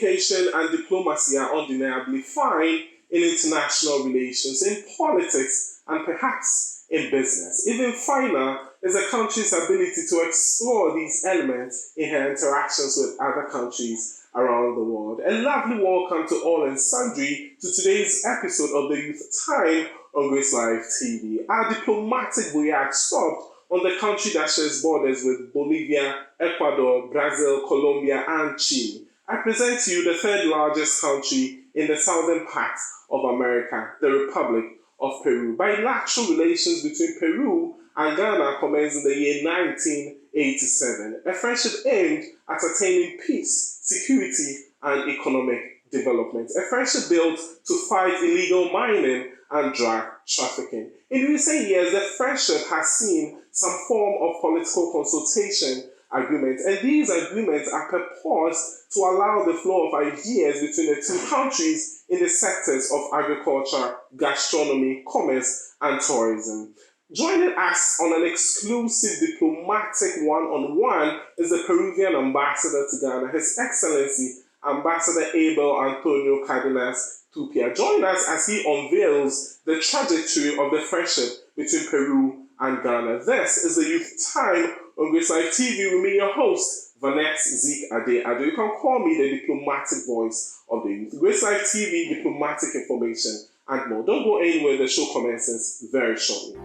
communication and diplomacy are undeniably fine in international relations, in politics, and perhaps in business. Even finer is a country's ability to explore these elements in her interactions with other countries around the world. A lovely welcome to all and sundry to today's episode of the Youth Time on Grace Live TV. Our diplomatic voyage stopped on the country that shares borders with Bolivia, Ecuador, Brazil, Colombia, and Chile. I present to you the third largest country in the southern part of America, the Republic of Peru. Bilateral relations between Peru and Ghana commenced in the year 1987, a friendship aimed at attaining peace, security, and economic development. A friendship built to fight illegal mining and drug trafficking. In recent years, the friendship has seen some form of political consultation agreements, and these agreements are purposed to allow the flow of ideas between the two countries in the sectors of agriculture, gastronomy, commerce, and tourism. Joining us on an exclusive diplomatic one-on-one is the Peruvian ambassador to Ghana, His Excellency Ambassador Abel Antonio Cardenas Tuppia. Join us as he unveils the trajectory of the friendship between Peru and Ghana. This is the Youth Time on Grace Live TV with me, your host, 𝒂𝒏𝒂𝒏𝒂. You can call me the diplomatic voice of the youth. Grace Live TV, diplomatic information, and more. Don't go anywhere, the show commences very shortly.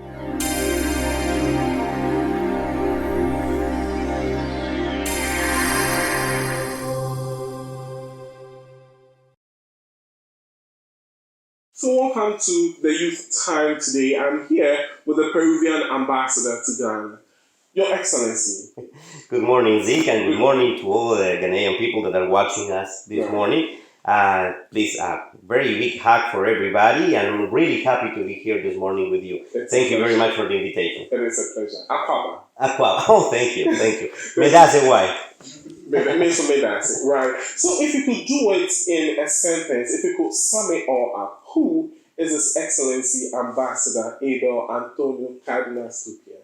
So welcome to the Youth Time today. I'm here with the Peruvian ambassador to Ghana. Your Excellency. Good morning, Zeke, and good morning to all the Ghanaian people that are watching us this morning. Please, a very big hug for everybody, and I'm really happy to be here this morning with you. Thank you very much for the invitation. It is a pleasure. 𝒂𝒏𝒂𝒏. 𝒂𝒏𝒂𝒏. Oh, thank you. 𝒚𝒂𝒂𝒏𝒂𝒏. Right. So if you could do it in a sentence, if you could sum it all up, who is His Excellency Ambassador Abel Antonio Cardenas Tuppia?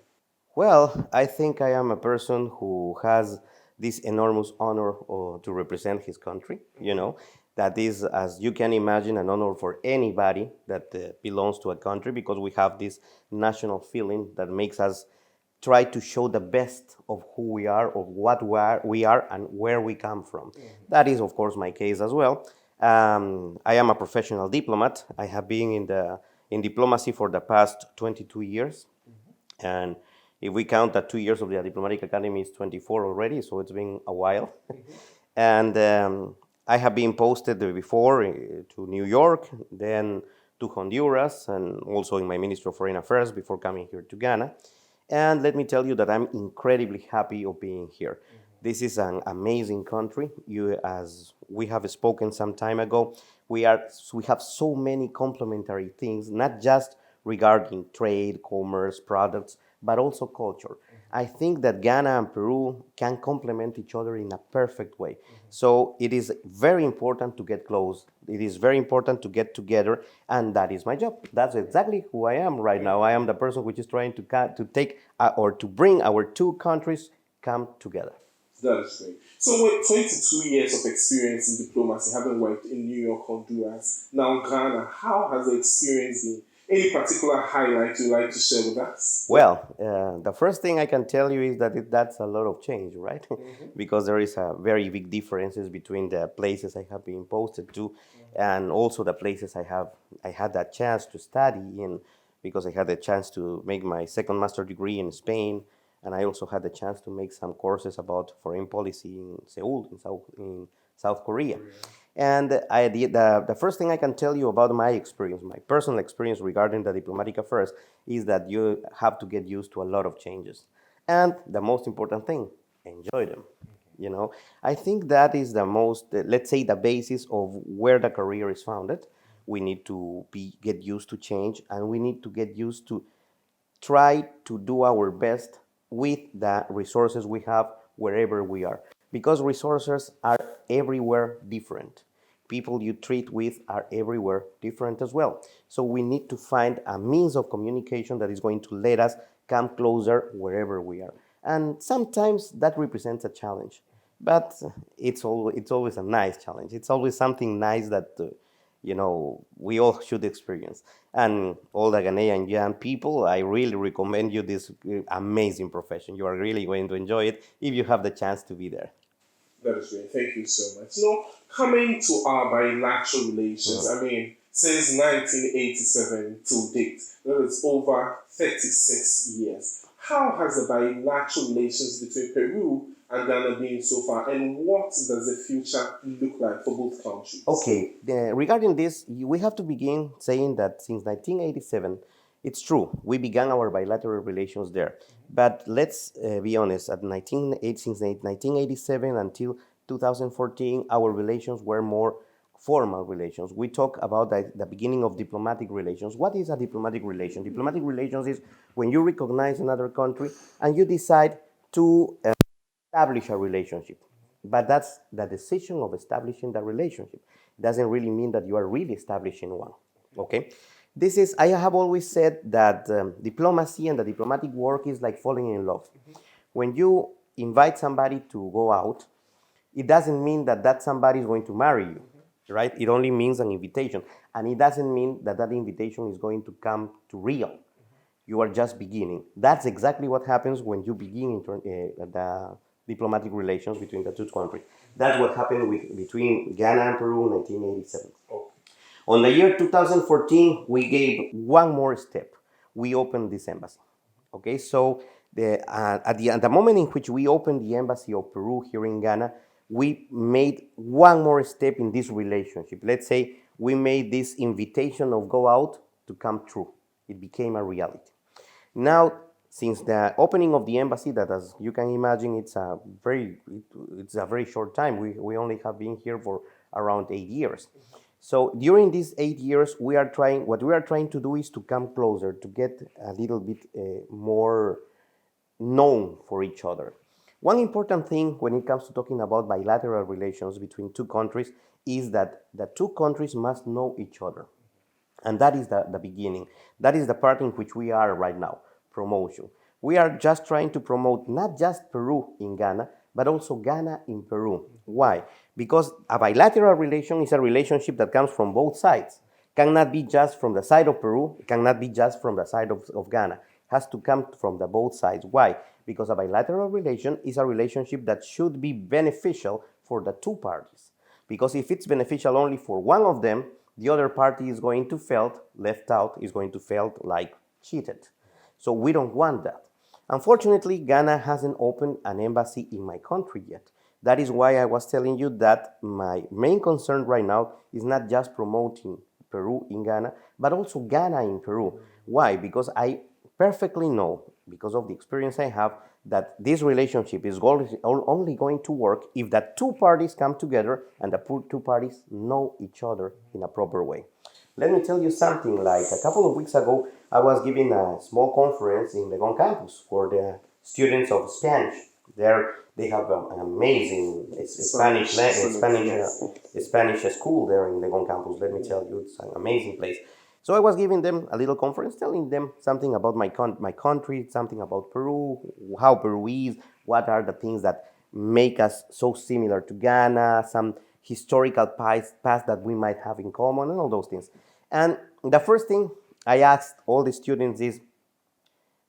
Well, I think I am a person who has this enormous honor to represent his country. You know, that is, as you can imagine, an honor for anybody that belongs to a country, because we have this national feeling that makes us try to show the best of who we are, of what we are, and where we come from. Mm-hmm. That is, of course, my case as well. I am a professional diplomat. I have been in diplomacy for the past 22 years. Mm-hmm. And if we count that 2 years of the diplomatic academy, is 24 already, so it's been a while. Mm-hmm. And I have been posted before to New York, then to Honduras, and also in my Ministry of Foreign Affairs before coming here to Ghana. And let me tell you that I'm incredibly happy of being here. Mm-hmm. This is an amazing country. As we have spoken some time ago, we have so many complementary things, not just regarding trade, commerce, products, but also culture. Mm-hmm. I think that Ghana and Peru can complement each other in a perfect way. Mm-hmm. So it is very important to get close. It is very important to get together, and that is my job. That's exactly who I am right now. I am the person which is trying to take or to bring our two countries come together. That is great. So with 22 years of experience in diplomacy, having worked in New York, Honduras, now Ghana, how has the experience been? Any particular highlight you'd like to share with us? Well, the first thing I can tell you is that that's a lot of change, right? Mm-hmm. Because there is a very big differences between the places I have been posted to, mm-hmm. and also the places I had that chance to study in, because I had the chance to make my second master degree in Spain, and I also had the chance to make some courses about foreign policy in Seoul, in South Korea. And the first thing I can tell you about my experience, my personal experience regarding the diplomatic affairs, is that you have to get used to a lot of changes. And the most important thing, enjoy them. You know, I think that is the most, let's say, the basis of where the career is founded. We need to get used to change, and we need to get used to try to do our best with the resources we have wherever we are. Because resources are everywhere different. People you treat with are everywhere different as well. So we need to find a means of communication that is going to let us come closer wherever we are. And sometimes that represents a challenge. But it's always a nice challenge. It's always something nice that we all should experience. And all the Ghanaian young people, I really recommend you this amazing profession. You are really going to enjoy it if you have the chance to be there. That is great. Thank you so much. Coming to our bilateral relations, I mean, since 1987 to date, that is over 36 years. How has the bilateral relations between Peru and Ghana been so far, and what does the future look like for both countries? Okay, regarding this, we have to begin saying that since 1987, it's true, we began our bilateral relations there. But let's be honest, since 1987 until 2014, our relations were more formal relations. We talk about the beginning of diplomatic relations. What is a diplomatic relation? Diplomatic relations is when you recognize another country and you decide to establish a relationship. But that's the decision of establishing the relationship. It doesn't really mean that you are really establishing one. Okay? I have always said that diplomacy and the diplomatic work is like falling in love. When you invite somebody to go out, it doesn't mean that somebody is going to marry you, right? It only means an invitation. And it doesn't mean that invitation is going to come to real. You are just beginning. That's exactly what happens when you begin the diplomatic relations between the two countries. That's what happened between Ghana and Peru in 1987. On the year 2014, we gave one more step. We opened this embassy. Okay, so at the moment in which we opened the embassy of Peru here in Ghana, we made one more step in this relationship. Let's say we made this invitation of go out to come true. It became a reality. Now, since the opening of the embassy, that as you can imagine, it's a very short time. We only have been here for around 8 years. So during these 8 years, what we are trying to do is to come closer, to get a little bit more known for each other. One important thing when it comes to talking about bilateral relations between two countries is that the two countries must know each other. And that is the beginning. That is the part in which we are right now, promotion. We are just trying to promote not just Peru in Ghana, but also Ghana in Peru. Why? Because a bilateral relation is a relationship that comes from both sides. Cannot be just from the side of Peru, cannot be just from the side of Ghana. It has to come from the both sides. Why? Because a bilateral relation is a relationship that should be beneficial for the two parties. Because if it's beneficial only for one of them, the other party is going to feel left out, is going to feel like cheated. So we don't want that. Unfortunately, Ghana hasn't opened an embassy in my country yet. That is why I was telling you that my main concern right now is not just promoting Peru in Ghana, but also Ghana in Peru. Why? Because I perfectly know, because of the experience I have, that this relationship is only going to work if the two parties come together and the two parties know each other in a proper way. Let me tell you something. Like a couple of weeks ago, I was giving a small conference in the Legon campus for the students of Spanish. There, they have an amazing Spanish school there in the Legon campus. Let me tell you, it's an amazing place. So I was giving them a little conference, telling them something about my country, something about Peru, how Peru is, what are the things that make us so similar to Ghana, some historical past that we might have in common, and all those things. And the first thing I asked all the students is,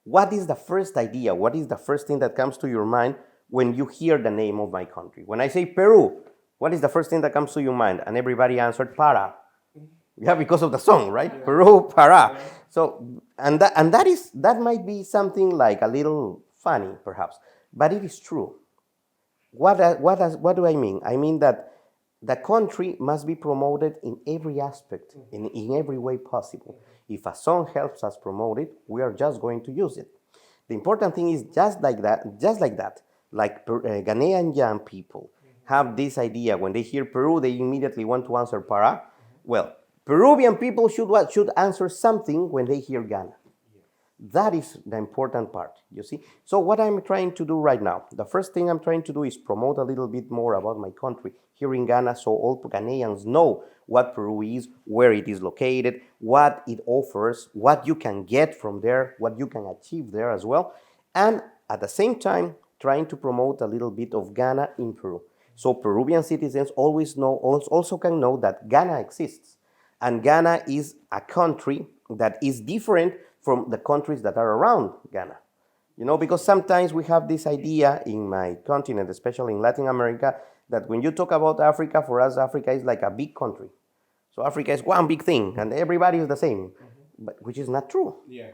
what is the first idea? What is the first thing that comes to your mind when you hear the name of my country? When I say Peru, what is the first thing that comes to your mind? And everybody answered Para. Yeah, because of the song, right? Yeah. Peru, Para. Yeah. So, that might be something like a little funny, perhaps, but it is true. What do I mean? I mean that the country must be promoted in every aspect, in every way possible. If a song helps us promote it, we are just going to use it. The important thing is just like that, like Ghanaian young people have this idea. When they hear Peru, they immediately want to answer Para. Well, Peruvian people should answer something when they hear Ghana. That is the important part, you see. So what I'm trying to do right now, the first thing I'm trying to do is promote a little bit more about my country here in Ghana, so all Ghanaians know what Peru is, where it is located, what it offers, what you can get from there, what you can achieve there as well. And at the same time, trying to promote a little bit of Ghana in Peru. So Peruvian citizens also can know that Ghana exists. And Ghana is a country that is different from the countries that are around Ghana. Because sometimes we have this idea in my continent, especially in Latin America, that when you talk about Africa, for us, Africa is like a big country. So Africa is one big thing, and everybody is the same, but which is not true. Yeah.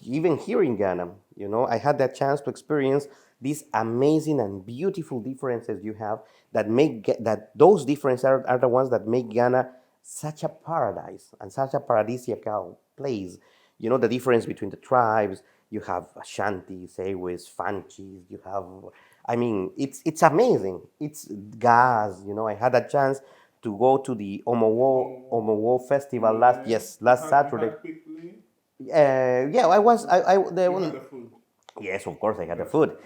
Even here in Ghana, I had that chance to experience these amazing and beautiful differences you have that those differences are the ones that make Ghana such a paradise and such a paradisiacal place. The difference between the tribes. You have Ashantis, Ewes, Fanchis. It's amazing. It's gas. I had a chance to go to the Omowo festival last Saturday. Yeah, I was. The food. Yes, of course, I had the food.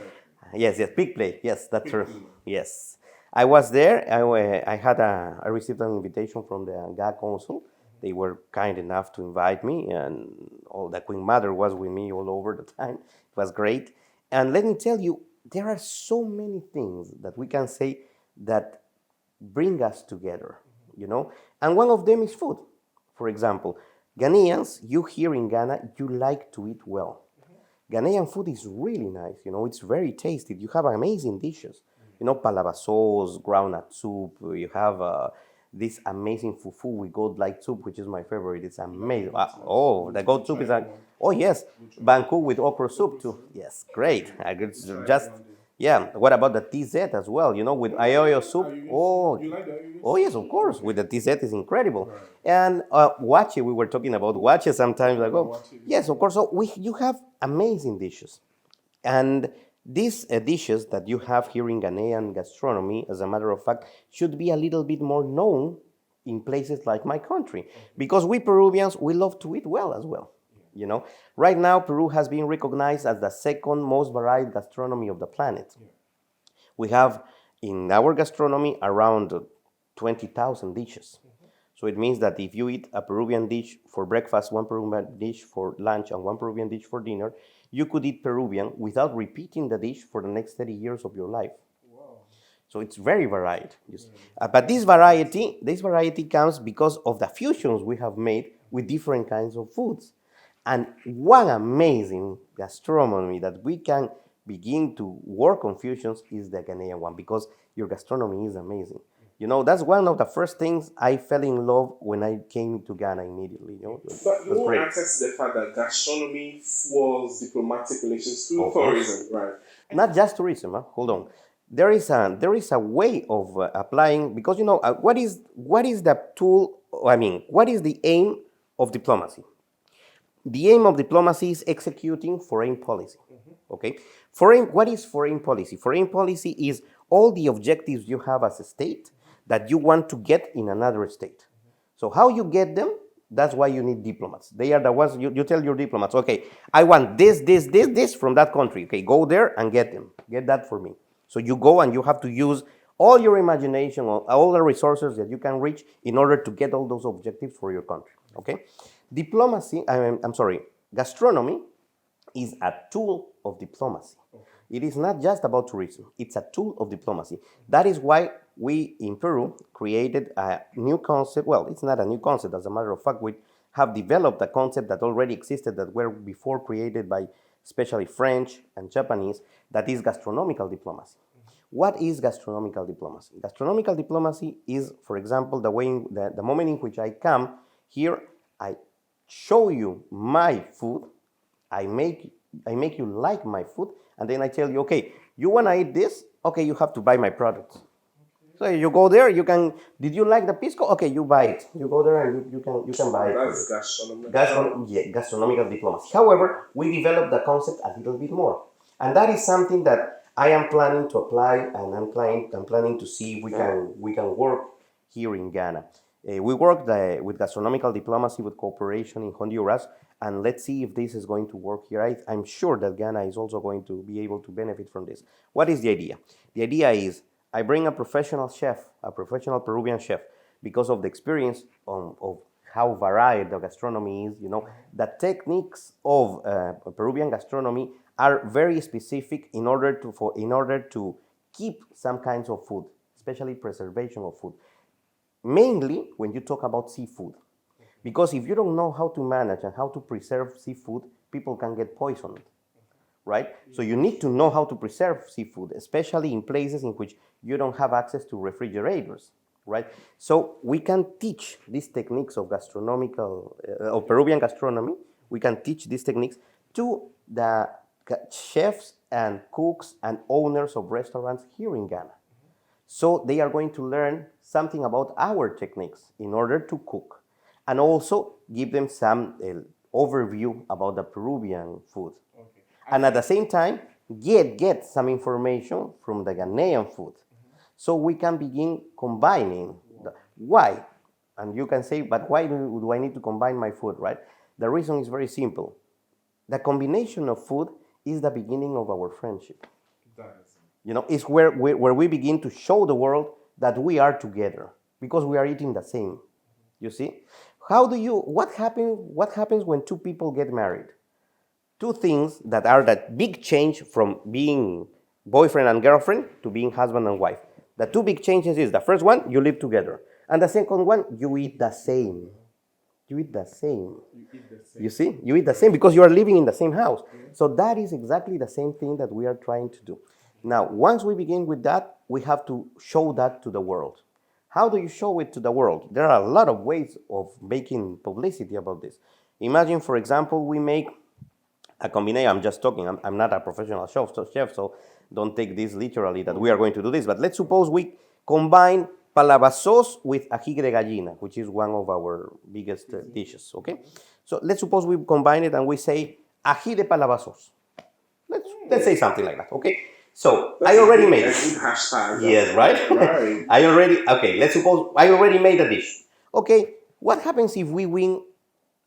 Yes, pig play. Yes, that's true. Yes, I was there. I received an invitation from the GA Council. They were kind enough to invite me, and all the Queen Mother was with me all over the time. It was great. And let me tell you, there are so many things that we can say that bring us together, And one of them is food. For example, Ghanaians, you here in Ghana, you like to eat well. Ghanaian food is really nice, it's very tasty. You have amazing dishes, palava sauce, groundnut soup. You have this amazing fufu with goat like soup, which is my favorite. It's amazing. The goat soup is oh yes, banku with okra soup too. Yes, great. I could just What about the TZ as well? With ayoyo soup. Oh yes, of course. With the TZ is incredible. And wache, we were talking about wache sometimes ago. Yes, of course. So you have amazing dishes, and these dishes that you have here in Ghanaian gastronomy, as a matter of fact, should be a little bit more known in places like my country, because we Peruvians, we love to eat well as well. Right now, Peru has been recognized as the second most varied gastronomy of the planet. We have in our gastronomy around 20,000 dishes. So it means that if you eat a Peruvian dish for breakfast, one Peruvian dish for lunch, and one Peruvian dish for dinner, you could eat Peruvian without repeating the dish for the next 30 years of your life. Wow. So it's very varied. But this variety comes because of the fusions we have made with different kinds of foods. And one amazing gastronomy that we can begin to work on fusions is the Ghanaian one, because your gastronomy is amazing. That's one of the first things I fell in love when I came to Ghana immediately. But you won't access the fact that gastronomy was diplomatic relations through tourism, right? Not just tourism. Hold on. There is a way of applying, because what is the tool? What is the aim of diplomacy? The aim of diplomacy is executing foreign policy. Okay. What is foreign policy? Foreign policy is all the objectives you have as a state that you want to get in another state. So how you get them? That's why you need diplomats. They are the ones you tell your diplomats, okay, I want this from that country. Okay, go there and get them. Get that for me. So you go and you have to use all your imagination, all the resources that you can reach in order to get all those objectives for your country. Okay? Gastronomy is a tool of diplomacy. It is not just about tourism. It's a tool of diplomacy. That is why we in Peru created a new concept. Well, it's not a new concept. As a matter of fact, we have developed a concept that already existed, that were before created by especially French and Japanese, that is gastronomical diplomacy. What is gastronomical diplomacy? Gastronomical diplomacy is, for example, the moment in which I come here, I show you my food, I make you like my food, and then I tell you, okay, you want to eat this? Okay, you have to buy my products. So you go there, did you like the pisco? Okay, you buy it. You go there and you can buy it. That's gastronomical diplomacy. However, we developed the concept a little bit more. And that is something that I am planning to apply, and I'm planning to see if we can work here in Ghana. We worked with gastronomical diplomacy with cooperation in Honduras, and let's see if this is going to work here. I'm sure that Ghana is also going to be able to benefit from this. What is the idea? The idea is I bring a professional chef, a professional Peruvian chef, because of the experience of how varied the gastronomy is. The techniques of Peruvian gastronomy are very specific in order to keep some kinds of food especially preservation of food. Mainly when you talk about seafood. Because if you don't know how to manage and how to preserve seafood, people can get poisoned, right? So you need to know how to preserve seafood, especially in places in which you don't have access to refrigerators, right? So we can teach these techniques of gastronomical, of Peruvian gastronomy, we can teach these techniques to the chefs and cooks and owners of restaurants here in Ghana. So they are going to learn something about our techniques in order to cook, and also give them some overview about the Peruvian food. Okay. And at the same time, get some information from the Ghanaian food. So we can begin combining. Why? And you can say, but why do I need to combine my food, right? The reason is very simple. The combination of food is the beginning of our friendship. You know, it's where we begin to show the world that we are together because we are eating the same. You see? What happens when two people get married? Two things that are that big change from being boyfriend and girlfriend to being husband and wife. The two big changes is the first one, you live together. And the second one, you eat the same. You eat the same. You see? You eat the same because you are living in the same house. So that is exactly the same thing that we are trying to do. Now, once we begin with that, we have to show that to the world. How do you show it to the world? There are a lot of ways of making publicity about this. Imagine, for example, we make a combination. I'm just talking. I'm not a professional chef, so don't take this literally that we are going to do this. But let's suppose we combine palabra sauce with ají de gallina, which is one of our biggest dishes, okay? So let's suppose we combine it and we say ají de palabra sauce. Let's say something like that, okay? So I already made it. Hashtag. Yes, right? Right. Okay, let's suppose I already made a dish. Okay, what happens if we win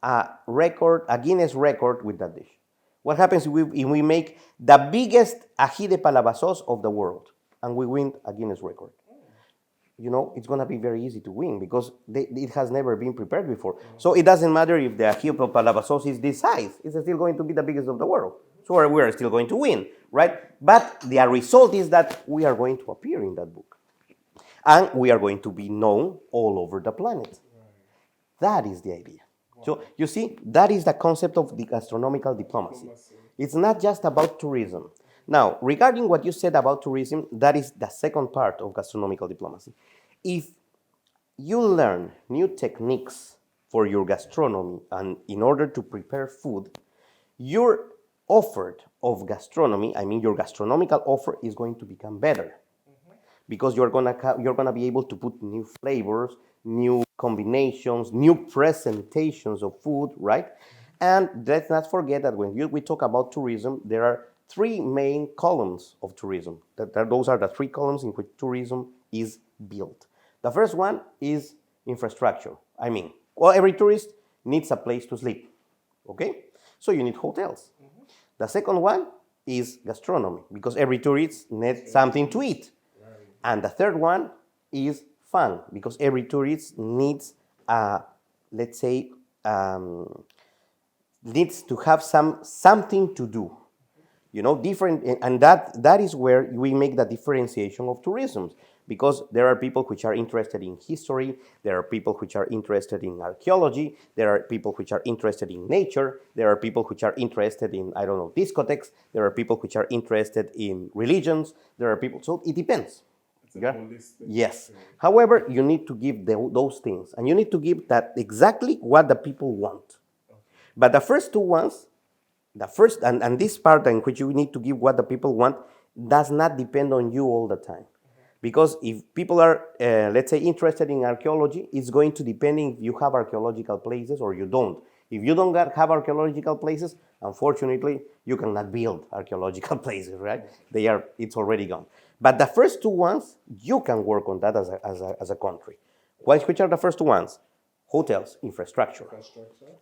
a Guinness record with that dish? What happens if we make the biggest ají de palabra sauce of the world and we win a Guinness record? You know, it's going to be very easy to win because it has never been prepared before. So it doesn't matter if the ají de palabra sauce is this size. It's still going to be the biggest of the world. So we are still going to win, right? But the result is that we are going to appear in that book. And we are going to be known all over the planet. That is the idea. So you see, that is the concept of the gastronomical diplomacy. It's not just about tourism. Now, regarding what you said about tourism, that is the second part of gastronomical diplomacy. If you learn new techniques for your gastronomy and in order to prepare food, your offer of gastronomy, I mean your gastronomical offer, is going to become better. Because you're gonna be able to put new flavors, new combinations, new presentations of food, right? And let's not forget that when we talk about tourism, there are three main columns of tourism. Those are the three columns in which tourism is built. The first one is infrastructure. I mean, well, every tourist needs a place to sleep, okay? So you need hotels. The second one is gastronomy, because every tourist needs something to eat. And the third one is fun, because every tourist needs, let's say, needs to have something to do. You know, different, and that is where we make the differentiation of tourism, because there are people which are interested in history, there are people which are interested in archaeology, there are people which are interested in nature, there are people which are interested in, I don't know, discotheques, there are people which are interested in religions, there are people, so it depends. Yeah? Yes. However, you need to give those things, and you need to give that exactly what the people want. But the first two ones, and this part in which you need to give what the people want, does not depend on you all the time. Because if people are, let's say, interested in archaeology, it's going to depend if you have archaeological places or you don't. If you don't have archaeological places, unfortunately, you cannot build archaeological places, right? It's already gone. But the first two ones, you can work on that as a country. Which are the first two ones? Hotels, infrastructure.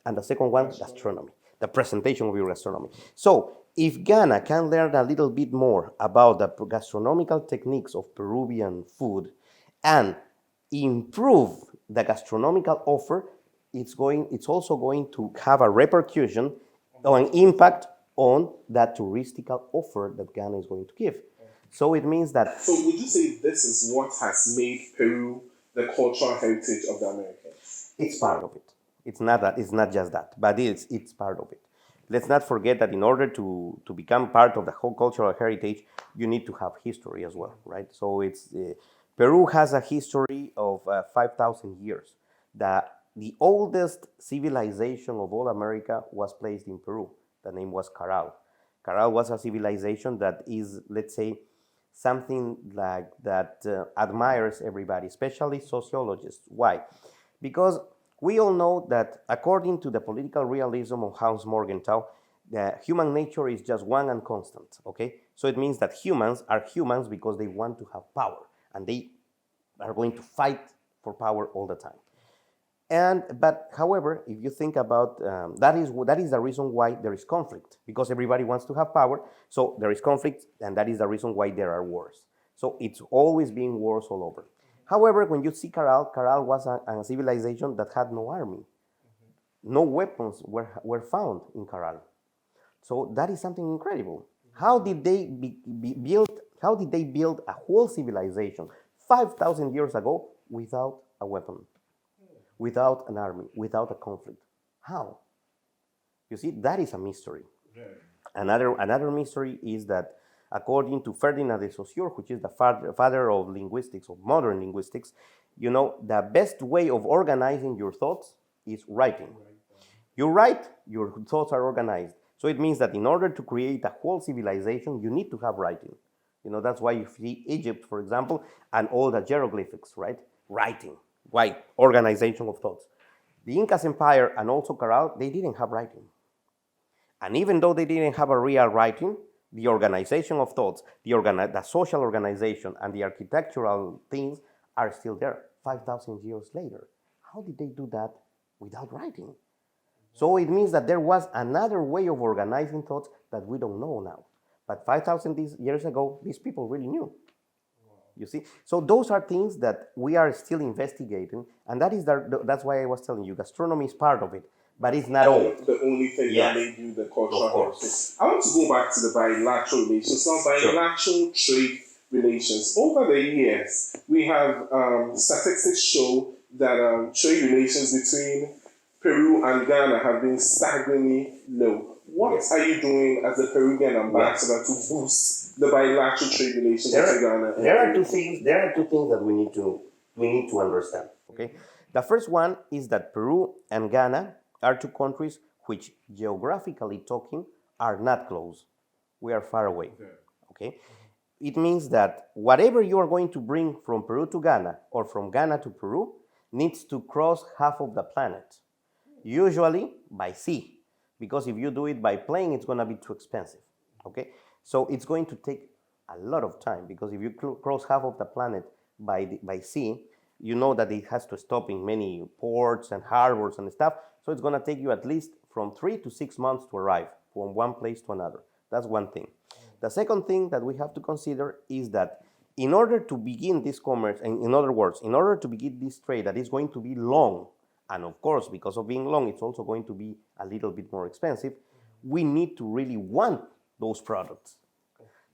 And the second one, gastronomy, the presentation of your gastronomy. So if Ghana can learn a little bit more about the gastronomical techniques of Peruvian food and improve the gastronomical offer, it's also going to have a repercussion or an impact on that touristical offer that Ghana is going to give. So it means that So would you say this is what has made Peru the cultural heritage of the Americans? it's part of it. It's not that. It's not just that, but it's part of it. Let's not forget that in order to become part of the whole cultural heritage, you need to have history as well, right? So it's Peru has a history of 5,000 years. The oldest civilization of all America was placed in Peru. The name was Caral. Caral was a civilization that is, let's say, something like that admires everybody, especially sociologists. Why? Because we all know that according to the political realism of Hans Morgenthau, the human nature is just one and constant, okay? So it means that humans are humans because they want to have power and they are going to fight for power all the time. But however, if you think about that is the reason why there is conflict, because everybody wants to have power. So there is conflict, and that is the reason why there are wars. So it's always being wars all over. However, when you see Caral was a civilization that had no army. No weapons were found in Caral. So that is something incredible. How did they build? How did they build a whole civilization 5,000 years ago without a weapon? Without an army, without a conflict. How? You see, that is a mystery. Another mystery is that according to Ferdinand de Saussure, which is the father of linguistics, of modern linguistics, you know, the best way of organizing your thoughts is writing. You write, your thoughts are organized. So it means that in order to create a whole civilization, you need to have writing. You know, that's why you see Egypt, for example, and all the hieroglyphics, right? Writing. Why? Organization of thoughts. The Incas Empire and also Caral, they didn't have writing. And even though they didn't have a real writing, the organization of thoughts, the social organization, and the architectural things are still there 5,000 years later. How did they do that without writing? So it means that there was another way of organizing thoughts that we don't know now. But 5,000 years ago, these people really knew. You see, so those are things that we are still investigating, and that's why I was telling you, gastronomy is part of it, but it's not all. The only thing that made you the cultural heritage. I want to go back to the bilateral relations. Now, bilateral trade relations. Over the years, we have statistics show that trade relations between Peru and Ghana have been staggeringly low. What are you doing as a Peruvian ambassador to boost the bilateral trade relations between Ghana and There are two things that we need to understand. Okay, the first one is that Peru and Ghana are two countries which, geographically talking, are not close. We are far away. Okay, it means that whatever you are going to bring from Peru to Ghana or from Ghana to Peru needs to cross half of the planet, usually by sea. Because if you do it by plane, it's going to be too expensive, okay? So it's going to take a lot of time, because if you cross half of the planet by sea, you know that it has to stop in many ports and harbors and stuff. So it's going to take you at least from 3 to 6 months to arrive from one place to another. That's one thing. The second thing that we have to consider is that in order to begin this commerce, and in other words, in order to begin this trade that is going to be long, and of course, because of being long, it's also going to be a little bit more expensive, we need to really want those products,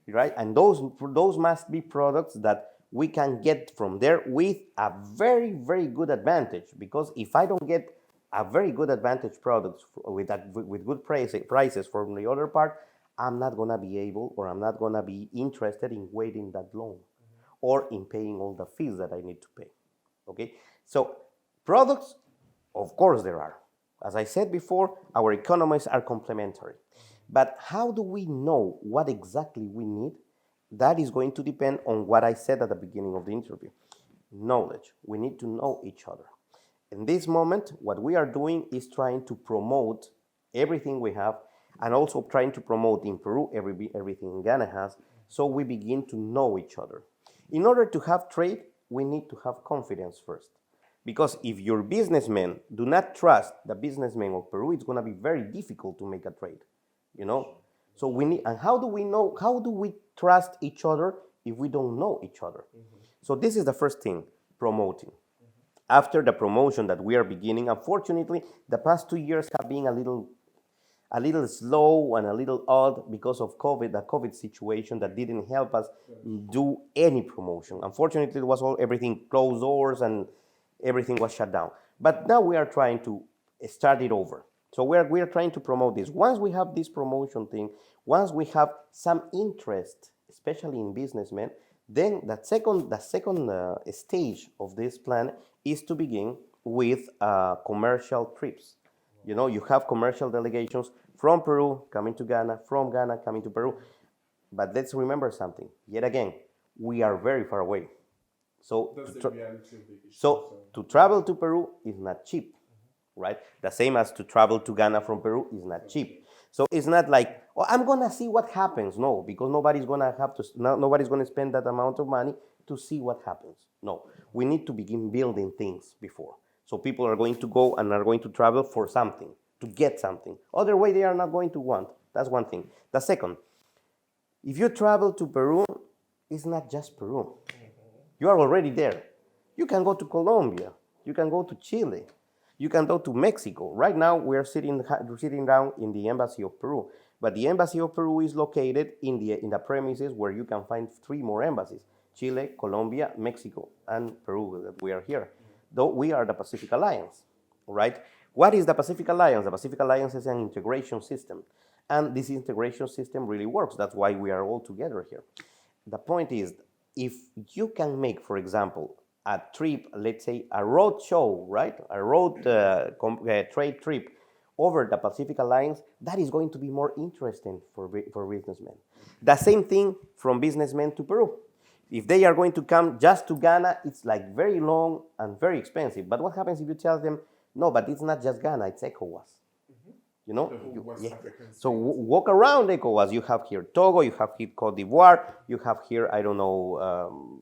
right? And those must be products that we can get from there with a very, very good advantage. Because if I don't get a very good advantage products with good prices from the other part, I'm not going to be able, or I'm not going to be interested in waiting that long, or in paying all the fees that I need to pay, okay? So products, of course there are. As I said before, our economies are complementary. But how do we know what exactly we need? That is going to depend on what I said at the beginning of the interview. Knowledge. We need to know each other. In this moment, what we are doing is trying to promote everything we have, and also trying to promote in Peru everything Ghana has, so we begin to know each other. In order to have trade, we need to have confidence first. Because if your businessmen do not trust the businessmen of Peru, it's going to be very difficult to make a trade, you know? So we need, and how do we trust each other if we don't know each other? So this is the first thing, promoting. After the promotion that we are beginning, unfortunately, the past 2 years have been a a little slow and a little odd because of COVID, the COVID situation that didn't help us do any promotion. Unfortunately, it was everything closed doors and everything was shut down. But now we are trying to start it over. So we are trying to promote this. Once we have this promotion thing, once we have some interest, especially in businessmen, then the second stage of this plan is to begin with commercial trips. You know, you have commercial delegations from Peru coming to Ghana, from Ghana coming to Peru. But let's remember something. Yet again, we are very far away. So, to travel to Peru is not cheap, right? The same as to travel to Ghana from Peru is not cheap. So it's not like, oh, I'm gonna see what happens. No, because nobody's gonna spend that amount of money to see what happens. No, we need to begin building things before. So people are going to go and are going to travel for something, to get something. Other way they are not going to want. That's one thing. The second, if you travel to Peru, it's not just Peru. You are already there. You can go to Colombia. You can go to Chile. You can go to Mexico. Right now, we're sitting down in the Embassy of Peru. But the Embassy of Peru is located in the premises where you can find 3 more embassies: Chile, Colombia, Mexico, and Peru, that we are here. Though we are the Pacific Alliance, right? What is the Pacific Alliance? The Pacific Alliance is an integration system. And this integration system really works. That's why we are all together here. The point is, if you can make, for example, a trip, let's say a road show, right? A road trade trip over the Pacific Alliance, that is going to be more interesting for businessmen. The same thing from businessmen to Peru. If they are going to come just to Ghana, it's like very long and very expensive. But what happens if you tell them, no, but it's not just Ghana, it's ECOWAS. You know, so walk around ECOWAS. You have here Togo, you have here Cote d'Ivoire, you have here, I don't know,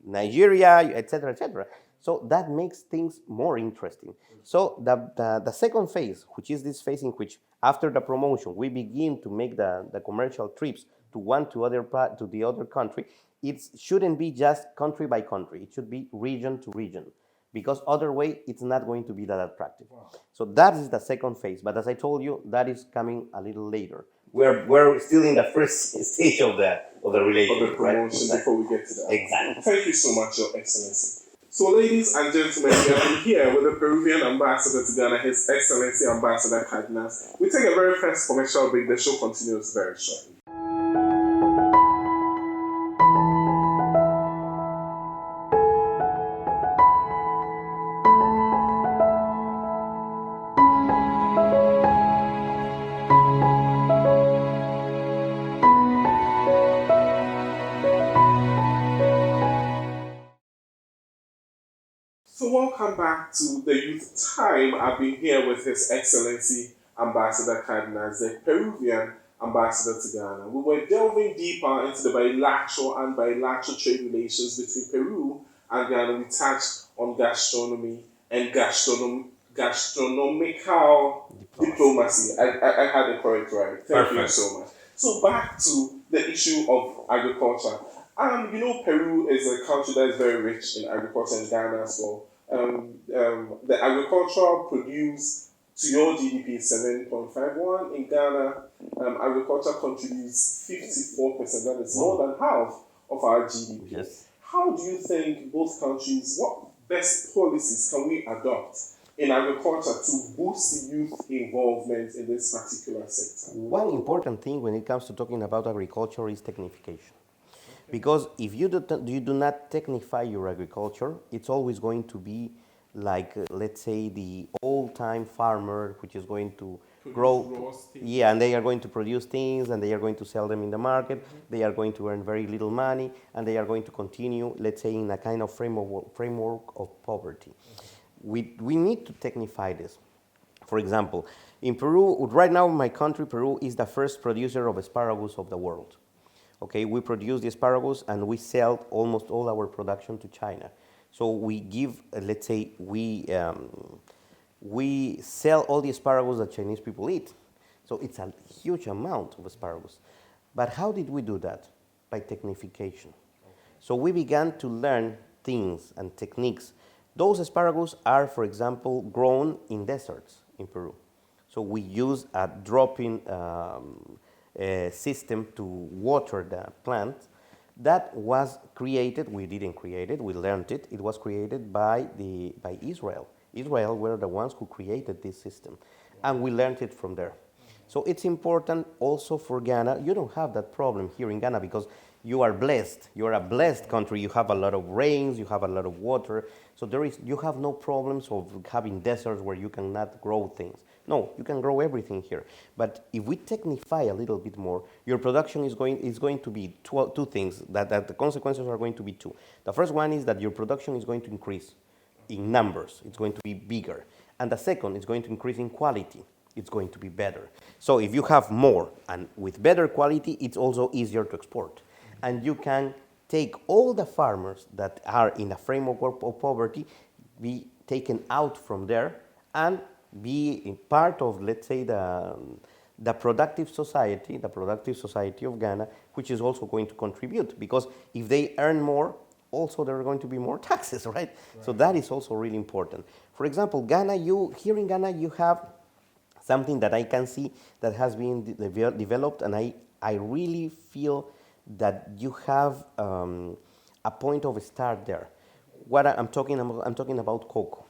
Nigeria, etc., etc. So that makes things more interesting. So the second phase, which is this phase in which after the promotion we begin to make the commercial trips to the other country, it shouldn't be just country by country. It should be region to region, because other way it's not going to be that attractive. Wow. So that is the second phase. But as I told you, that is coming a little later. We're still in the first stage of the relationship, of the promotion, right? Before we get to that. Exactly. Thank you so much, Your Excellency. So, ladies and gentlemen, we have been here with the Peruvian ambassador to Ghana, His Excellency Ambassador Cardenas. We take a very first commercial break. The show continues very shortly. So welcome back to the Youth Time. I've been here with His Excellency Ambassador Cardenas, the Peruvian ambassador to Ghana. We were delving deeper into the bilateral trade relations between Peru and Ghana. We touched on gastronomy and gastronomical diplomacy. I had it correct, right? Thank you so much. So back to the issue of agriculture. You know, Peru is a country that is very rich in agriculture, and Ghana as well. The agricultural produce to your GDP is 7.51. In Ghana, agriculture contributes 54%. That is more than half of our GDP. Yes. How do you think both countries, what best policies can we adopt in agriculture to boost the youth involvement in this particular sector? One important thing when it comes to talking about agriculture is technification. Because if you do not technify your agriculture, it's always going to be like, let's say, the old-time farmer, which is going to grow, and they are going to produce things, and they are going to sell them in the market. Mm-hmm. They are going to earn very little money, and they are going to continue, let's say, in a kind of framework of poverty. Mm-hmm. We need to technify this. For example, in Peru, right now, my country, Peru, is the first producer of asparagus of the world. Okay, we produce the asparagus and we sell almost all our production to China. So we give, let's say, we sell all the asparagus that Chinese people eat. So it's a huge amount of asparagus. But how did we do that? By technification. So we began to learn things and techniques. Those asparagus are, for example, grown in deserts in Peru. So we use a dropping system to water the plant. That was created, we didn't create it, we learned it. It was created by Israel. Israel were the ones who created this system, and we learned it from there. So it's important also for Ghana. You don't have that problem here in Ghana because you are blessed. You are a blessed country. You have a lot of rains, you have a lot of water. So you have no problems of having deserts where you cannot grow things. No, you can grow everything here. But if we technify a little bit more, your production is going to be two things, that the consequences are going to be two. The first one is that your production is going to increase in numbers. It's going to be bigger. And the second is going to increase in quality. It's going to be better. So if you have more and with better quality, it's also easier to export. And you can take all the farmers that are in a framework of poverty, be taken out from there, and be in part of, let's say, the productive society of Ghana, which is also going to contribute, because if they earn more, also there are going to be more taxes, right? So that is also really important. For example, here in Ghana, you have something that I can see that has been developed, and I really feel that you have a point of start there. What I'm talking about cocoa.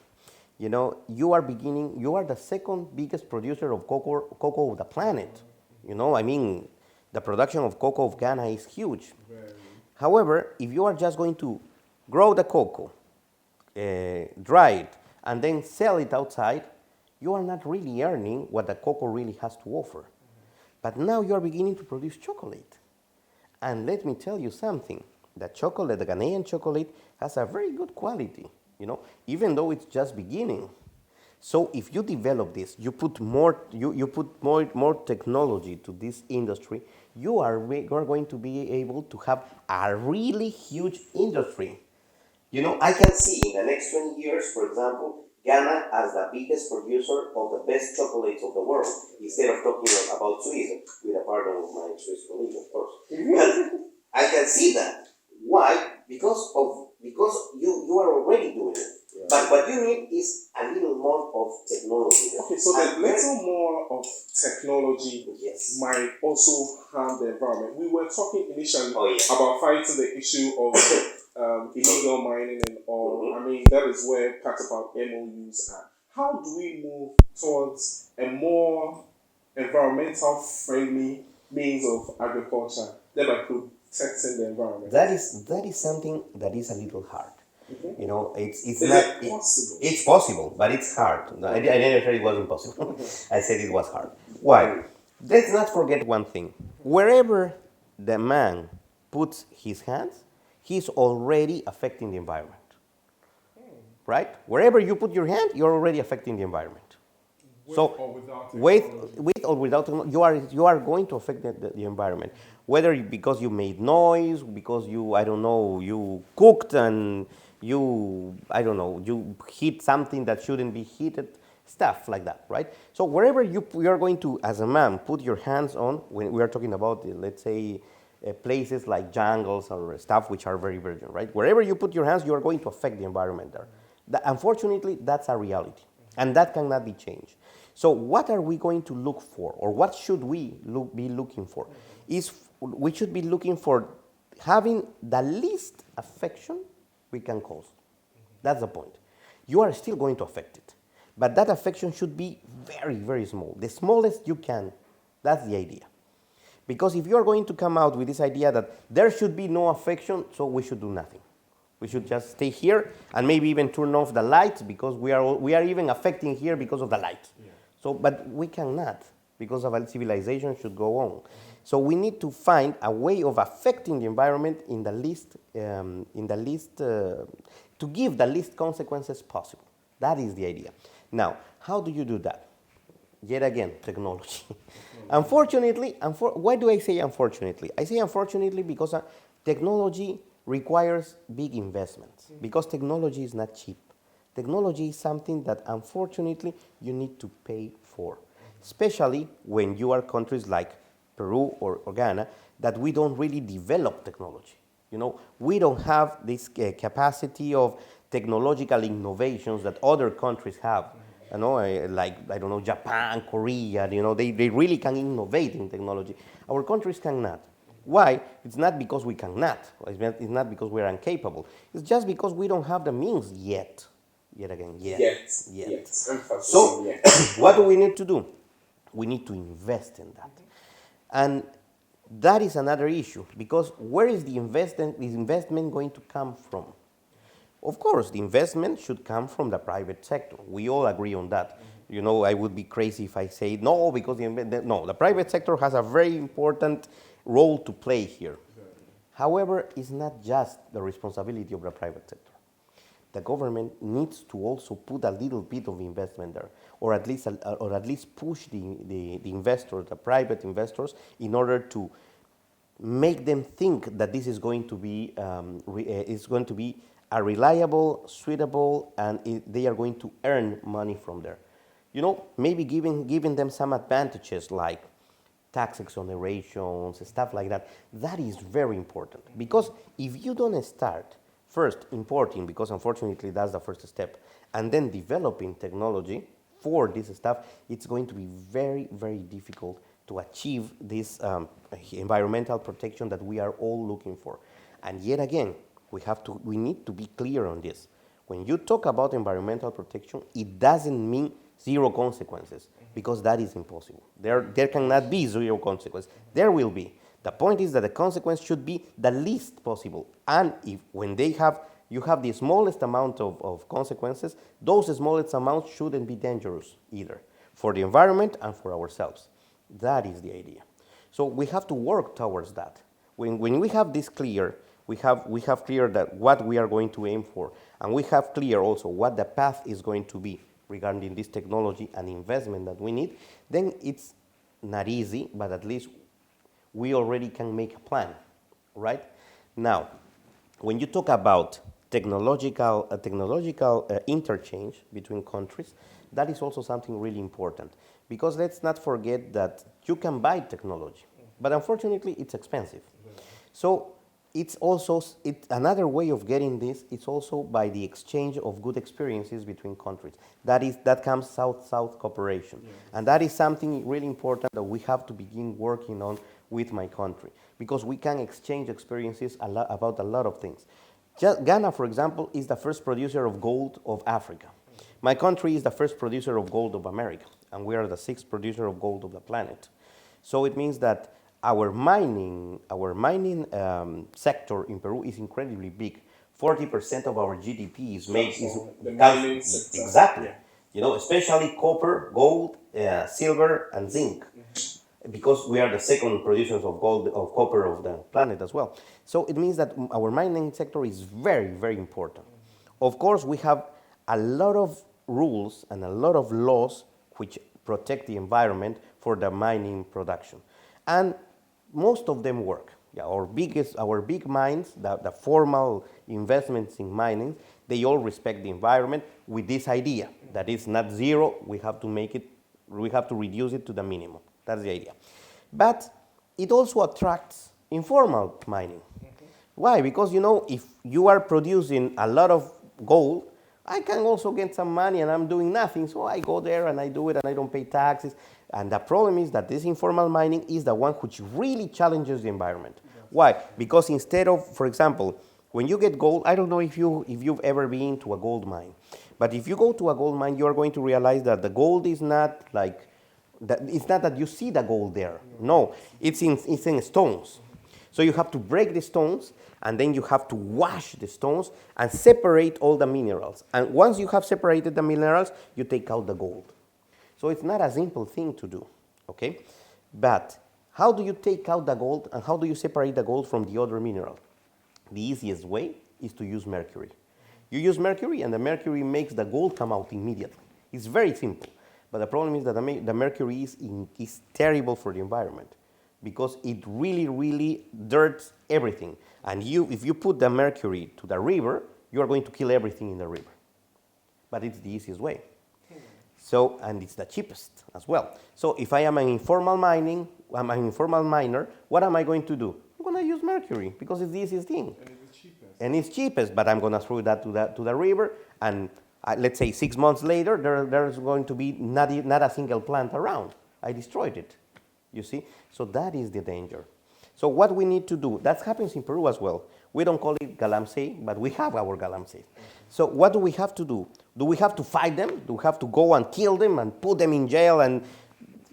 You know, you are the second biggest producer of cocoa of the planet. You know, I mean, the production of cocoa of Ghana is huge. However, if you are just going to grow the cocoa, dry it, and then sell it outside, you are not really earning what the cocoa really has to offer. But now you are beginning to produce chocolate. And let me tell you something, the Ghanaian chocolate has a very good quality, you know, even though it's just beginning. So if you develop this, you put more technology to this industry, you are going to be able to have a really huge industry. You know, I can see in the next 20 years, for example, Ghana as the biggest producer of the best chocolates of the world, instead of talking about Sweden, with a pardon of my Swiss colleague, of course. But I can see that. Why? Because you are already doing it. Yeah. But what you need is a little more of technology. Okay, so the little more of technology might also harm the environment. We were talking initially about fighting the issue of illegal mining and all. I mean, that is where part of our MOUs are. How do we move towards a more environmental friendly means of agriculture thereby protecting the environment? That is something that is a little hard. You know, it's is not it possible? It's possible, but it's hard. I never said it wasn't possible. I said it was hard. Why? Let's not forget one thing. Wherever the man puts his hands, he's already affecting the environment. Right? Wherever you put your hand, you're already affecting the environment. With or without technology. you are going to affect the environment. Whether because you made noise, because you cooked and you heat something that shouldn't be heated, stuff like that, right? So wherever you are going to, as a man, put your hands on, when we are talking about, let's say, places like jungles or stuff which are very virgin, right? Wherever you put your hands, you are going to affect the environment there. Unfortunately, that's a reality, and that cannot be changed. So what are we going to look for, or what should we be looking for? We should be looking for having the least affection we can cause. That's the point. You are still going to affect it, but that affection should be very, very small, the smallest you can. That's the idea. Because if you are going to come out with this idea that there should be no affection, so we should do nothing. We should just stay here and maybe even turn off the lights, because we are even affecting here because of the light. Yeah. So, but we cannot, because our civilization should go on. So we need to find a way of affecting the environment to give the least consequences possible. That is the idea. Now, how do you do that? Yet again, technology. Unfortunately, why do I say unfortunately? I say unfortunately because technology requires big investments, because technology is not cheap. Technology is something that unfortunately you need to pay for, especially when you are countries like Peru or Ghana that we don't really develop technology. You know, we don't have this capacity of technological innovations that other countries have. You know, like, I don't know, Japan, Korea, you know, they really can innovate in technology. Our countries cannot. Why? It's not because we cannot. It's not because we're incapable. It's just because we don't have the means yet. Yet again, yet. Yet. So, Yet. what do we need to do? We need to invest in that. And that is another issue, because where is the investment going to come from? Of course, the investment should come from the private sector. We all agree on that. You know, I would be crazy if I say no, because the private sector has a very important role to play here. However, it's not just the responsibility of the private sector. The government needs to also put a little bit of investment there, or at least push the investors, the private investors, in order to make them think that this is going to be a reliable, suitable, and they are going to earn money from there. You know, maybe giving them some advantages like tax exonerations, stuff like that. That is very important, because if you don't start first importing, because unfortunately that's the first step, and then developing technology for this stuff, it's going to be very, very difficult to achieve this environmental protection that we are all looking for. And yet again, we need to be clear on this. When you talk about environmental protection, it doesn't mean zero consequences, because that is impossible. There cannot be zero consequences. There will be. The point is that the consequence should be the least possible. And when you have the smallest amount of consequences, those smallest amounts shouldn't be dangerous either, for the environment and for ourselves. That is the idea. So we have to work towards that. When we have this clear, we have clear that what we are going to aim for, and we have clear also what the path is going to be regarding this technology and investment that we need, then it's not easy, but at least we already can make a plan, right? Now, when you talk about technological interchange between countries, that is also something really important, because let's not forget that you can buy technology, but unfortunately it's expensive. So it's also another way of getting this. It's also by the exchange of good experiences between countries. That comes South-South cooperation, and that is something really important that we have to begin working on with my country, because we can exchange experiences about a lot of things. Ghana, for example, is the first producer of gold of Africa. My country is the first producer of gold of America, and we are the sixth producer of gold of the planet. So it means that our mining sector in Peru is incredibly big. 40% of our GDP is made exactly. Yeah. You know, especially copper, gold, silver, and zinc, because we are the second producers of gold, of copper of the planet as well. So it means that our mining sector is very, very important. Of course, we have a lot of rules and a lot of laws which protect the environment for the mining production, and most of them work. Yeah, our big mines, the formal investments in mining, they all respect the environment with this idea that it's not zero. We have to reduce it to the minimum. That's the idea. But it also attracts informal mining. Why? Because, you know, if you are producing a lot of gold, I can also get some money and I'm doing nothing. So I go there and I do it and I don't pay taxes. And the problem is that this informal mining is the one which really challenges the environment. Why? Because instead of, for example, when you get gold, I don't know if you've ever been to a gold mine, but if you go to a gold mine, you are going to realize that the gold is not like, it's not that you see the gold there. No, it's in stones. So you have to break the stones, and then you have to wash the stones and separate all the minerals. And once you have separated the minerals, you take out the gold. So it's not a simple thing to do, okay? But how do you take out the gold, and how do you separate the gold from the other mineral? The easiest way is to use mercury. You use mercury, and the mercury makes the gold come out immediately. It's very simple. But the problem is that the mercury is terrible for the environment, because it really, really dirts everything. And if you put the mercury to the river, you are going to kill everything in the river. But it's the easiest way. So, and it's the cheapest as well. So if I am an informal miner, what am I going to do? I'm going to use mercury, because it's the easiest thing. And it's cheapest. But I'm going to throw that to the river, and let's say 6 months later, there's going to be not a single plant around. I destroyed it, you see? So that is the danger. So what we need to do, that happens in Peru as well. We don't call it galamsey, but we have our galamsey. So what do we have to do? Do we have to fight them? Do we have to go and kill them and put them in jail? And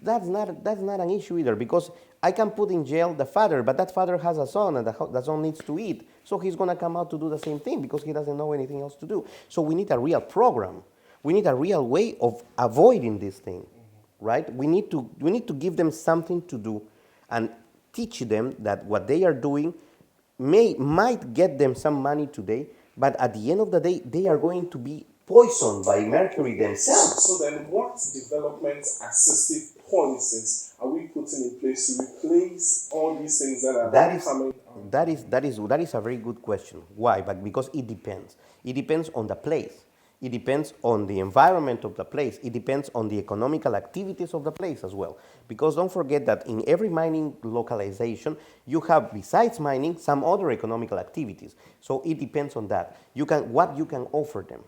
that's not an issue either, because I can put in jail the father, but that father has a son, and the son needs to eat. So he's going to come out to do the same thing because he doesn't know anything else to do. So we need a real program. We need a real way of avoiding this thing, right? We need to give them something to do and teach them that what they are doing might get them some money today, but at the end of the day, they are going to be poisoned by mercury themselves. So then what development assistive policies are we putting in place to replace all these things that are coming? That is a very good question. Why? But because it depends. It depends on the place. It depends on the environment of the place. It depends on the economical activities of the place as well. Because don't forget that in every mining localization, you have, besides mining, some other economical activities. So it depends on that. What you can offer them.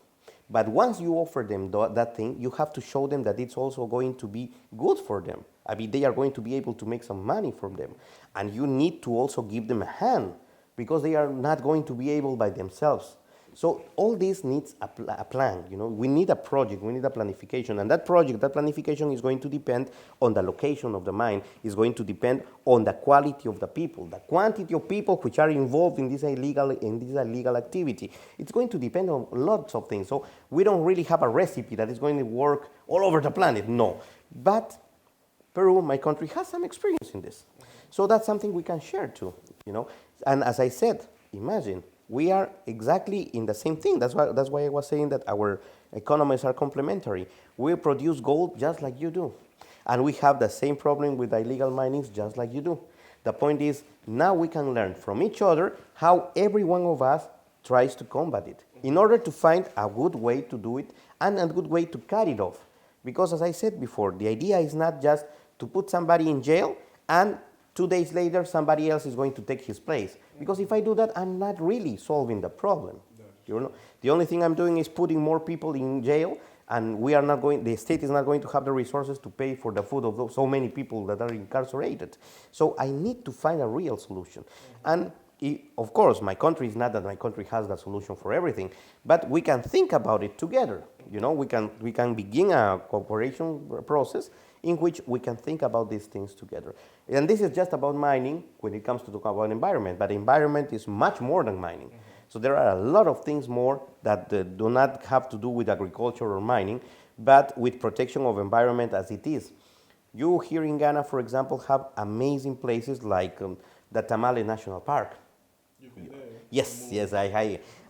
But once you offer them that thing, you have to show them that it's also going to be good for them. I mean, they are going to be able to make some money from them. And you need to also give them a hand, because they are not going to be able by themselves. So all this needs a plan, you know. We need a project, we need a planification, and that planification is going to depend on the location of the mine, is going to depend on the quality of the people, the quantity of people which are involved in this illegal activity. It's going to depend on lots of things. So we don't really have a recipe that is going to work all over the planet, no. But Peru, my country, has some experience in this. So that's something we can share too, you know. And as I said, imagine, we are exactly in the same thing. That's why I was saying that our economies are complementary. We produce gold just like you do. And we have the same problem with illegal minings just like you do. The point is, now we can learn from each other how every one of us tries to combat it, in order to find a good way to do it and a good way to cut it off. Because as I said before, the idea is not just to put somebody in jail and 2 days later somebody else is going to take his place. Because if I do that, I'm not really solving the problem. You know? The only thing I'm doing is putting more people in jail, and the state is not going to have the resources to pay for the food of so many people that are incarcerated. So I need to find a real solution. And of course, my country is not that my country has the solution for everything, but we can think about it together. You know, we can begin a cooperation process in which we can think about these things together. And this is just about mining when it comes to talk about environment, but environment is much more than mining. So there are a lot of things more that do not have to do with agriculture or mining, but with protection of environment as it is. You here in Ghana, for example, have amazing places like the Tamale National Park. You've been there? Yes,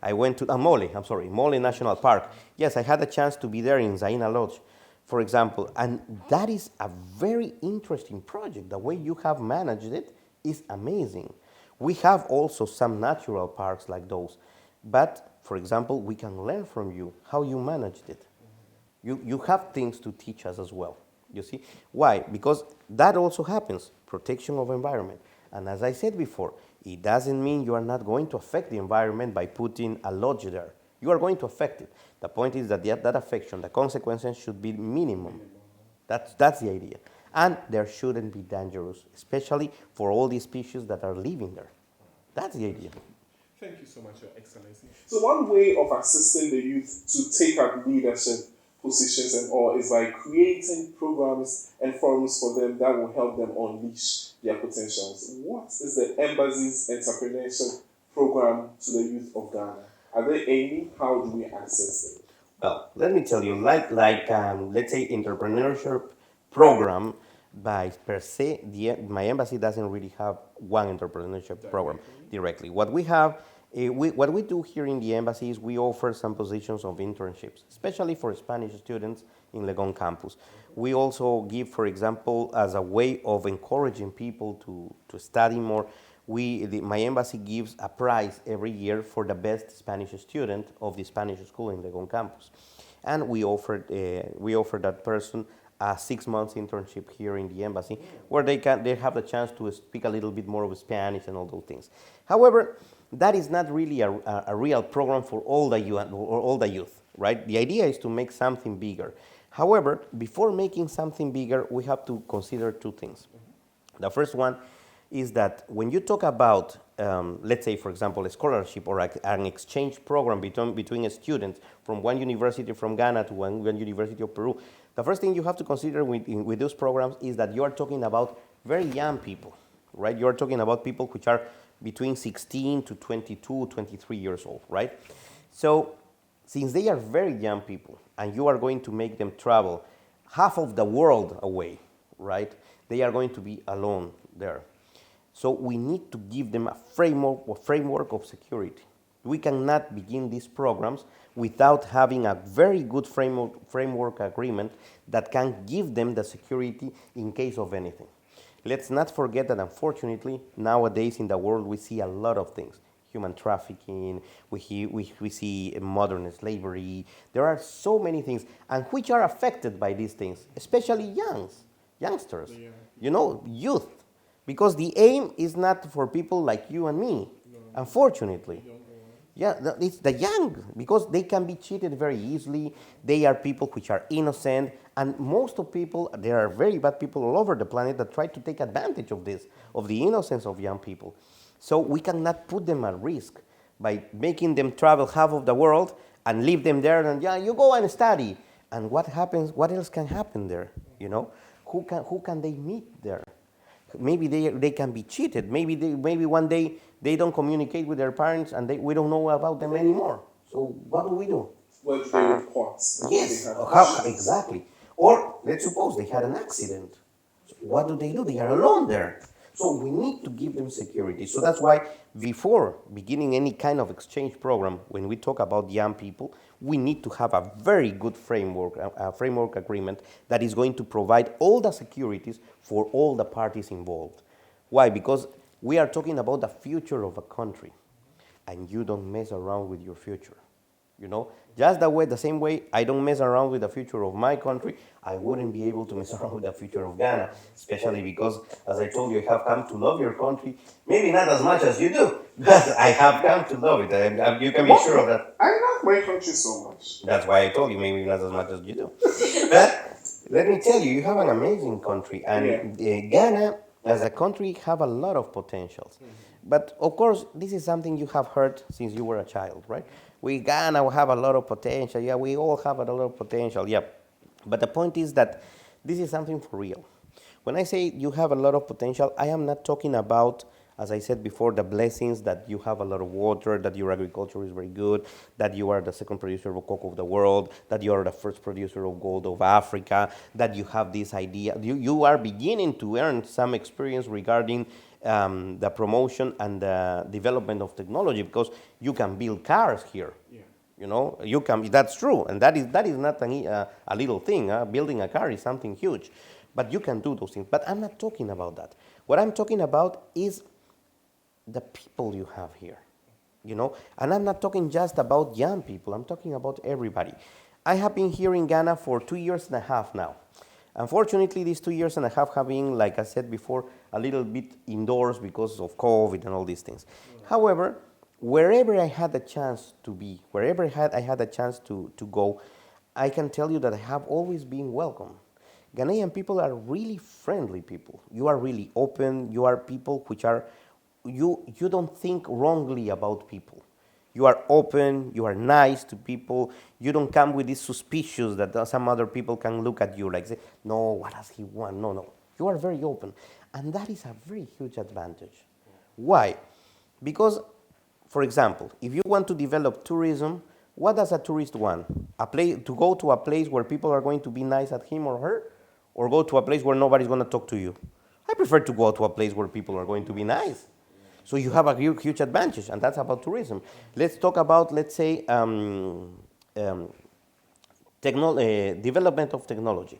I went to Mole National Park. Yes, I had a chance to be there in Zaina Lodge, for example, and that is a very interesting project. The way you have managed it is amazing. We have also some natural parks like those, but for example, we can learn from you how you managed it. You have things to teach us as well, you see? Why? Because that also happens, protection of environment. And as I said before, it doesn't mean you are not going to affect the environment by putting a lodge there. You are going to affect it. The point is that that affection, the consequences should be minimum. That's the idea. And there shouldn't be dangerous, especially for all these species that are living there. That's the idea. Thank you so much, Your Excellency. So one way of assisting the youth to take up leadership positions and all is by creating programs and forums for them that will help them unleash their potentials. What is the embassy's entrepreneurship program to the youth of Ghana? Are there any? How do we access them? Well, let me tell you, let's say entrepreneurship program by per se, my embassy doesn't really have one entrepreneurship program directly. What we have, what we do here in the embassy is we offer some positions of internships, especially for Spanish students in Legon campus. We also give, for example, as a way of encouraging people to study more, my embassy gives a prize every year for the best Spanish student of the Spanish school in Legon campus. And we offer that person a 6 months internship here in the embassy, where they have the chance to speak a little bit more of Spanish and all those things. However, that is not really a real program for all the youth. right? The idea is to make something bigger. However, before making something bigger, we have to consider two things. The first one is that when you talk about, let's say, for example, a scholarship or an exchange program between students from one university from Ghana to one university of Peru, the first thing you have to consider with those programs is that you are talking about very young people, right? You are talking about people which are between 16 to 22, 23 years old, right? So since they are very young people and you are going to make them travel half of the world away, right? They are going to be alone there. So we need to give them a framework of security. We cannot begin these programs without having a very good framework agreement that can give them the security in case of anything. Let's not forget that unfortunately, nowadays in the world we see a lot of things. Human trafficking, we see modern slavery. There are so many things, and which are affected by these things, especially youngsters, youth. Because the aim is not for people like you and me, unfortunately. Yeah, it's the young, because they can be cheated very easily. They are people which are innocent, and most of people, there are very bad people all over the planet that try to take advantage of this, of the innocence of young people. So we cannot put them at risk by making them travel half of the world and leave them there and you go and study. And what happens? What else can happen there? Who can they meet there? Maybe they can be cheated. Maybe one day they don't communicate with their parents and we don't know about them anymore. So what do we do? What do they report? Yes, how, exactly. Or let's suppose they had an accident. So what do? They are alone there. So we need to give them security. So that's why before beginning any kind of exchange program, when we talk about young people, we need to have a very good framework, a framework agreement that is going to provide all the securities for all the parties involved. Why? Because we are talking about the future of a country, and you don't mess around with your future. Just the same way I don't mess around with the future of my country, I wouldn't be able to mess around with the future of Ghana, especially because, as I told you, I have come to love your country. Maybe not as much as you do, but I have come to love it. You can be sure of that. I love my country so much. That's why I told you, maybe not as much as you do. But let me tell you, you have an amazing country, and Ghana, as a country, have a lot of potentials. But of course, this is something you have heard since you were a child, right? Ghana have a lot of potential. Yeah, we all have a lot of potential. Yeah. But the point is that this is something for real. When I say you have a lot of potential, I am not talking about, as I said before, the blessings that you have a lot of water, that your agriculture is very good, that you are the second producer of cocoa of the world, that you are the first producer of gold of Africa, that you have this idea. You are beginning to earn some experience regarding the promotion and the development of technology, because you can build cars here. Yeah. You can. That's true, and that is not a little thing. Building a car is something huge, but you can do those things. But I'm not talking about that. What I'm talking about is the people you have here. And I'm not talking just about young people. I'm talking about everybody. I have been here in Ghana for 2.5 years now. Unfortunately, these 2.5 years have been, like I said before, a little bit indoors because of COVID and all these things. However, wherever I had the chance to be, wherever I had a chance to go, I can tell you that I have always been welcome. Ghanaian people are really friendly people. You are really open. You are people which are, you don't think wrongly about people. You are open, you are nice to people, you don't come with this suspicious that some other people can look at you like say, no, what does he want? No. You are very open. And that is a very huge advantage. Why? Because, for example, if you want to develop tourism, what does a tourist want? To go to a place where people are going to be nice at him or her, or go to a place where nobody's going to talk to you? I prefer to go to a place where people are going to be nice. So you have a huge advantage, and that's about tourism. Let's talk about, let's say, development of technology.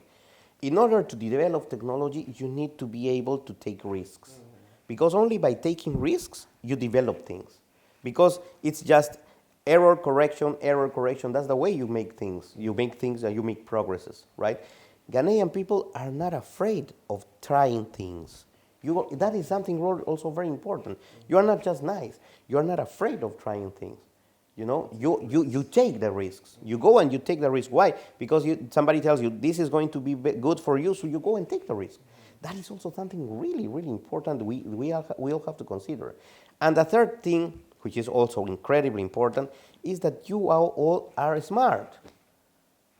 In order to develop technology, you need to be able to take risks. Because only by taking risks, you develop things. Because it's just error correction. That's the way you make things. You make things and you make progresses, right? Ghanaian people are not afraid of trying things. That is something also very important. You are not just nice. You are not afraid of trying things. You know, you take the risks. You go and you take the risk. Why? Because somebody tells you this is going to be good for you, so you go and take the risk. That is also something really, really important we all have to consider. And the third thing, which is also incredibly important, is that you all are smart.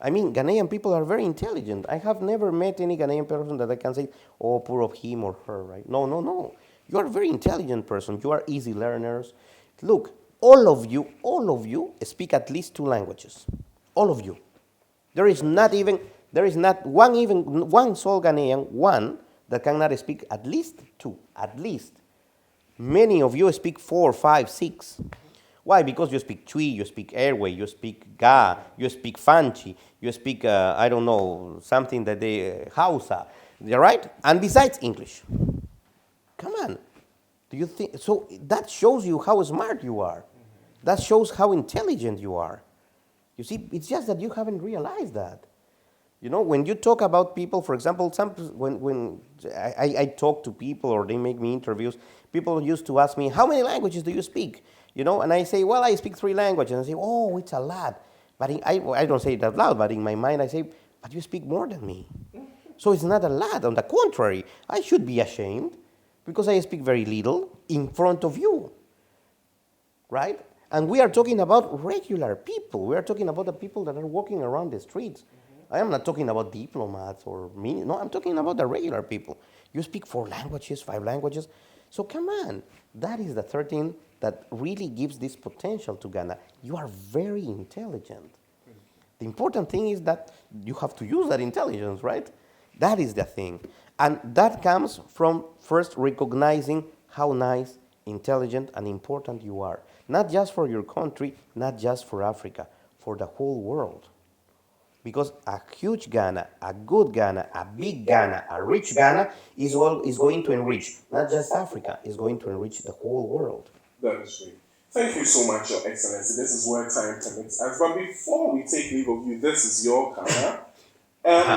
I mean, Ghanaian people are very intelligent. I have never met any Ghanaian person that I can say, oh, poor of him or her, right? No, no, no. You are a very intelligent person. You are easy learners. Look, all of you speak at least 2 languages. All of you. There is not one sole Ghanaian, that cannot speak at least 2, at least. Many of you speak 4, 5, 6. Why? Because you speak Twi, you speak Airway, you speak Ga, you speak Fanchi, you speak, I don't know, something that they, Hausa, right? And besides English. Come on. Do you think, so that shows you how smart you are. That shows how intelligent you are. You see, it's just that you haven't realized that. You know, when you talk about people, for example, when I talk to people or they make me interviews, people used to ask me, how many languages do you speak? You know, and I say, well, I speak 3 languages. And I say, oh, it's a lot. But I don't say it out loud, but in my mind I say, but you speak more than me. So it's not a lot. On the contrary, I should be ashamed because I speak very little in front of you, right? And we are talking about regular people. We are talking about the people that are walking around the streets. I am not talking about diplomats or me. No, I'm talking about the regular people. You speak 4 languages, 5 languages. So come on. That is the third thing that really gives this potential to Ghana. You are very intelligent. The important thing is that you have to use that intelligence, right? That is the thing. And that comes from first recognizing how nice, intelligent, and important you are. Not just for your country, not just for Africa, for the whole world. Because a huge Ghana, a good Ghana, a big Ghana, a rich Ghana is going to enrich not just Africa, is going to enrich the whole world. That is great. Thank you so much, Your Excellency. This is where time permits us. But before we take leave of you, this is your camera.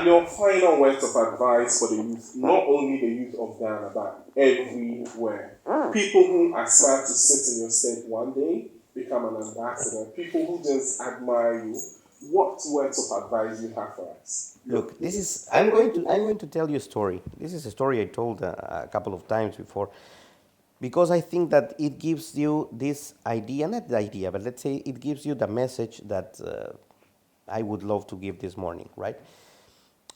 Your final words of advice for the youth, not only the youth of Ghana, but everywhere. People who aspire to sit in your stead one day, become an ambassador, people who just admire you. What words of advice you have for us? Look, I'm going to tell you a story. This is a story I told a couple of times before, because I think that it gives you this idea, not the idea, but let's say it gives you the message that I would love to give this morning, right?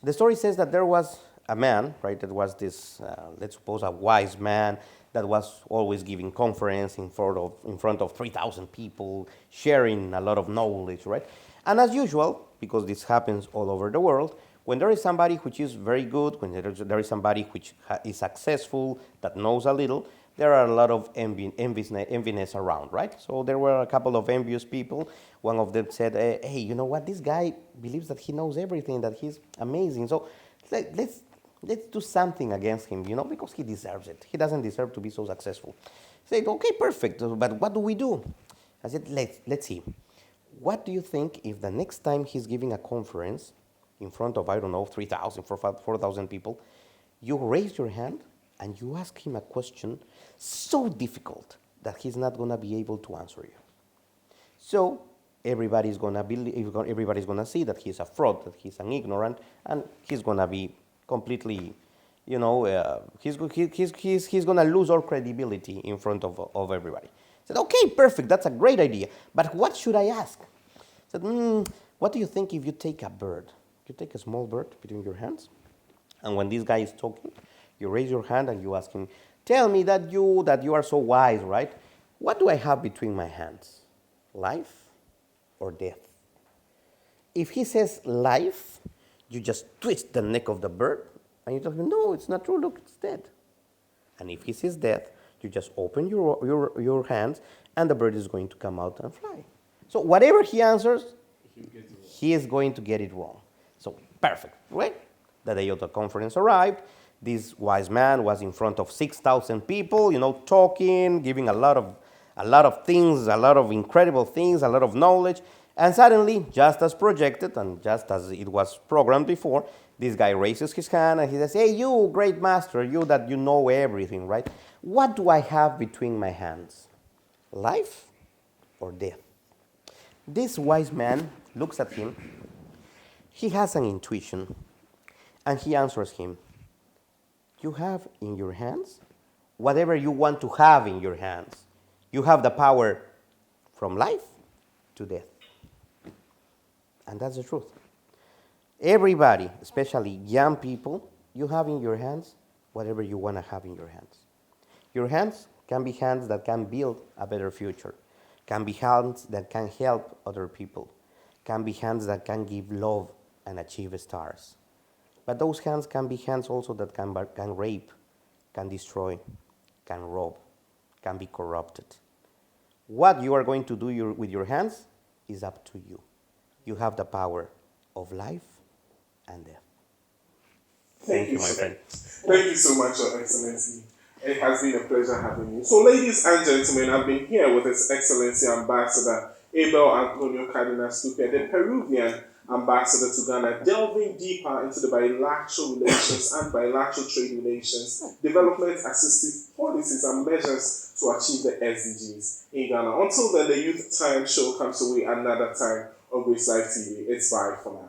The story says that there was a man, right, that was this, let's suppose, a wise man that was always giving conference in front of 3,000 people, sharing a lot of knowledge, right? And as usual, because this happens all over the world, when there is somebody which is very good, when there is somebody which is successful, that knows a little, there are a lot of enviness around, right? So there were a couple of envious people. One of them said, hey, you know what? This guy believes that he knows everything, that he's amazing. So let's do something against him, you know, because he deserves it. He doesn't deserve to be so successful. I said, okay, perfect, but what do we do? I said, let's see. What do you think if the next time he's giving a conference in front of, I don't know, 3,000, 4,000 people, you raise your hand and you ask him a question so difficult that he's not going to be able to answer you? So everybody's going to see that he's a fraud, that he's an ignorant, and he's going to be completely, you know, he's going to lose all credibility in front of everybody. I said, okay, perfect, that's a great idea, but what should I ask? I said, what do you think if you take a bird? You take a small bird between your hands, and when this guy is talking, you raise your hand and you ask him, tell me that you are so wise, right? What do I have between my hands? Life or death? If he says life, you just twist the neck of the bird and you tell him, no, it's not true, look, it's dead. And if he says death, you just open your hands and the bird is going to come out and fly. So whatever he answers, he is going to get it wrong. So perfect, right? The day of the conference arrived. This wise man was in front of 6,000 people, you know, talking, giving a lot of things, a lot of incredible things, a lot of knowledge. And suddenly, just as projected and just as it was programmed before, this guy raises his hand and he says, hey, you great master, you that you know everything, right? What do I have between my hands? Life or death? This wise man looks at him. He has an intuition, and he answers him, you have in your hands whatever you want to have in your hands. You have the power from life to death. And that's the truth. Everybody, especially young people, you have in your hands whatever you want to have in your hands. Your hands can be hands that can build a better future, can be hands that can help other people, can be hands that can give love and achieve stars. But those hands can be hands also that can rape, can destroy, can rob, can be corrupted. What you are going to do with your hands is up to you. You have the power of life and death. Thank you, my friend. Thank you so much, Your Excellency. It has been a pleasure having you. So, ladies and gentlemen, I've been here with His Excellency Ambassador Abel Antonio Cardenas Tuppia, the Peruvian ambassador to Ghana, delving deeper into the bilateral relations and bilateral trade relations, development assistive policies and measures to achieve the SDGs in Ghana. Until then, the Youth Time Show comes away another time on 𝒂𝒐𝒗𝒊𝒏𝒂𝒄. It's bye for now.